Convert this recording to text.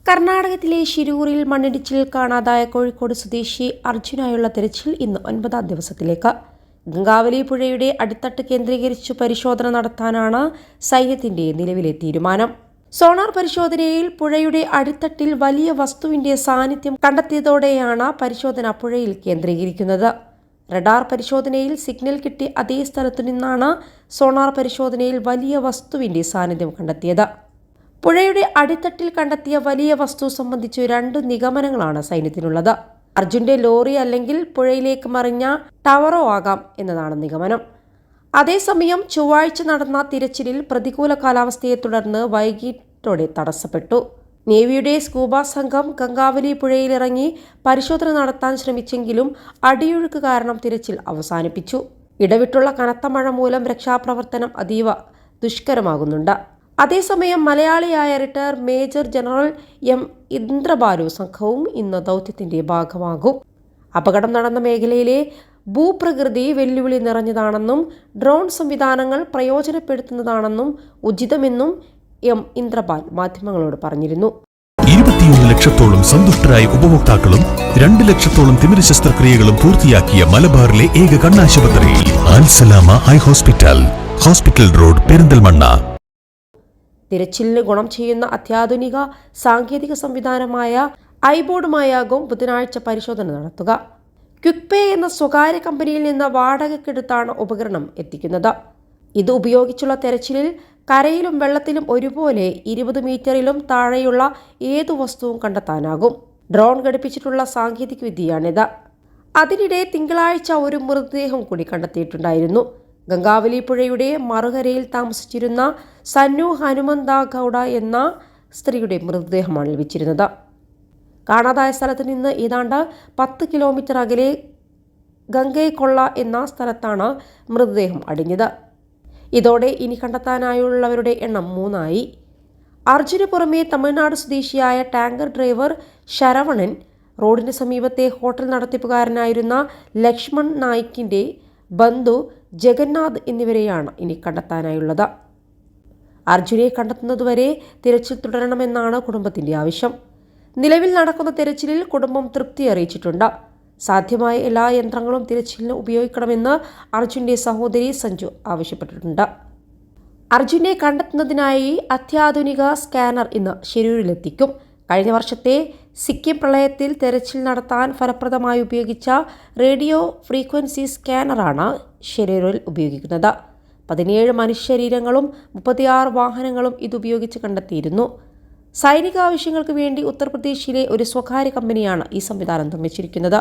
കർണാടകത്തിലെ ശിരൂരിൽ മണ്ണിടിച്ചിൽ കാണാതായ കോഴിക്കോട് സ്വദേശി അർജുനായുള്ള തെരച്ചിൽ ഇന്ന് 9ാം ദിവസത്തിലേക്ക്. ഗംഗാവലി പുഴയുടെ അടിത്തട്ട് കേന്ദ്രീകരിച്ചു പരിശോധന നടത്താനാണ് സൈന്യത്തിന്റെ നിലവിലെ തീരുമാനം. സോണാർ പരിശോധനയിൽ പുഴയുടെ അടിത്തട്ടിൽ വലിയ വസ്തുവിന്റെ സാന്നിധ്യം കണ്ടെത്തിയതോടെയാണ് പരിശോധന പുഴയിൽ കേന്ദ്രീകരിക്കുന്നത്. റഡാർ പരിശോധനയിൽ സിഗ്നൽ കിട്ടിയ അതേ സ്ഥലത്തു നിന്നാണ് സോണാർ പരിശോധനയിൽ വലിയ വസ്തുവിന്റെ സാന്നിധ്യം കണ്ടെത്തിയത്. പുഴയുടെ അടിത്തട്ടിൽ കണ്ടെത്തിയ വലിയ വസ്തു സംബന്ധിച്ച് 2 നിഗമനങ്ങളാണ് സൈന്യത്തിനുള്ളത്. അർജുന്റെ ലോറി അല്ലെങ്കിൽ പുഴയിലേക്ക് മറിഞ്ഞ ടവറോ ആകാം എന്നതാണ് നിഗമനം. അതേസമയം ചൊവ്വാഴ്ച നടന്ന തിരച്ചിലിൽ പ്രതികൂല കാലാവസ്ഥയെ തുടർന്ന് വൈകിട്ടോടെ തടസ്സപ്പെട്ടു. നേവിയുടെ സ്കൂബ സംഘം ഗംഗാവലി പുഴയിലിറങ്ങി പരിശോധന നടത്താൻ ശ്രമിച്ചെങ്കിലും അടിയൊഴുക്ക് കാരണം തിരച്ചിൽ അവസാനിപ്പിച്ചു. ഇടവിട്ടുള്ള കനത്ത മഴ മൂലം രക്ഷാപ്രവർത്തനം അതീവ ദുഷ്കരമാകുന്നുണ്ട്. അതേസമയം മലയാളിയായ റിട്ടയർ മേജർ ജനറൽ എം ഇന്ദ്രബാലു സംഘവും ഇന്ന് ദൗത്യത്തിന്റെ ഭാഗമാകും. അപകടം നടന്ന മേഖലയിലെ ഭൂപ്രകൃതി വെല്ലുവിളി നിറഞ്ഞതാണെന്നും ഡ്രോൺ സംവിധാനങ്ങൾ പ്രയോജനപ്പെടുത്തുന്നതാണെന്നും ഉചിതമെന്നും എം ഇന്ദ്രബാൽ മാധ്യമങ്ങളോട് പറഞ്ഞിരുന്നു. 21 ലക്ഷത്തോളം സന്തുഷ്ടരായ ഉപഭോക്താക്കളും 2 ലക്ഷത്തോളം തിമിര ശസ്ത്രക്രിയകളും പൂർത്തിയാക്കിയ മലബാറിലെ ഏക കണ്ണാശുപത്രി Alsalama high hospital, hospital road, Perinthalmanna. തിരച്ചിലിന് ഗുണം ചെയ്യുന്ന അത്യാധുനിക സാങ്കേതിക സംവിധാനമായ ഐബോർഡുമായാകും ബുധനാഴ്ച പരിശോധന നടത്തുക. ക്വിക്പേ എന്ന സ്വകാര്യ കമ്പനിയിൽ നിന്ന് വാടകയ്ക്കെടുത്താണ് ഉപകരണം എത്തിക്കുന്നത്. ഇത് ഉപയോഗിച്ചുള്ള തെരച്ചിലിൽ കരയിലും വെള്ളത്തിലും ഒരുപോലെ 20 മീറ്ററിലും താഴെയുള്ള ഏതു വസ്തുവും കണ്ടെത്താനാകും. ഡ്രോൺ ഘടിപ്പിച്ചിട്ടുള്ള സാങ്കേതിക വിദ്യയാണിത്. അതിനിടെ തിങ്കളാഴ്ച ഒരു മൃതദേഹം കൂടി കണ്ടെത്തിയിട്ടുണ്ടായിരുന്നു. ഗംഗാവലി പുഴയുടെ മറുകരയിൽ താമസിച്ചിരുന്ന സന്നു ഹനുമന്ത ഗൌഡ എന്ന സ്ത്രീയുടെ മൃതദേഹമാണ് ലഭിച്ചിരുന്നത്. കാണാതായ സ്ഥലത്ത് നിന്ന് ഏതാണ്ട് 10 കിലോമീറ്റർ അകലെ ഗംഗൈകൊള്ള എന്ന സ്ഥലത്താണ് മൃതദേഹം അടിഞ്ഞത്. ഇതോടെ ഇനി കണ്ടെത്താനായുള്ളവരുടെ എണ്ണം 3 ആയി. അർജുന് പുറമെ തമിഴ്നാട് സ്വദേശിയായ ടാങ്കർ ഡ്രൈവർ ശരവണൻ, റോഡിന് സമീപത്തെ ഹോട്ടൽ നടത്തിപ്പുകാരനായിരുന്ന ലക്ഷ്മൺ നായിക്കിന്റെ ബന്ധു ജഗന്നാഥ് എന്നിവരെയാണ് ഇനി കണ്ടെത്താനായുള്ളത്. അർജുനെ കണ്ടെത്തുന്നതുവരെ തിരച്ചിൽ തുടരണമെന്നാണ് കുടുംബത്തിന്റെ ആവശ്യം. നിലവിൽ നടക്കുന്ന തിരച്ചിലിൽ കുടുംബം തൃപ്തി അറിയിച്ചിട്ടുണ്ട്. സാധ്യമായ എല്ലാ യന്ത്രങ്ങളും തിരച്ചിലിന് ഉപയോഗിക്കണമെന്ന് അർജുന്റെ സഹോദരി സഞ്ജു ആവശ്യപ്പെട്ടിട്ടുണ്ട്. അർജുനെ കണ്ടെത്തുന്നതിനായി അത്യാധുനിക സ്കാനർ ഇന്ന് ശിരൂരിലെത്തിക്കും. കഴിഞ്ഞ വർഷത്തെ സിക്കിം പ്രളയത്തിൽ തെരച്ചിൽ നടത്താൻ ഫലപ്രദമായി ഉപയോഗിച്ച റേഡിയോ ഫ്രീക്വൻസി സ്കാനറാണ് ശിരൂരിൽ ഉപയോഗിക്കുന്നത്. 17 മനുഷ്യശരീരങ്ങളും 36 വാഹനങ്ങളും ഇതുപയോഗിച്ച് കണ്ടെത്തിയിരുന്നു. സൈനിക ആവശ്യങ്ങൾക്ക് വേണ്ടി ഉത്തർപ്രദേശിലെ ഒരു സ്വകാര്യ കമ്പനിയാണ് ഈ സംവിധാനം നിർമ്മിച്ചിരിക്കുന്നത്.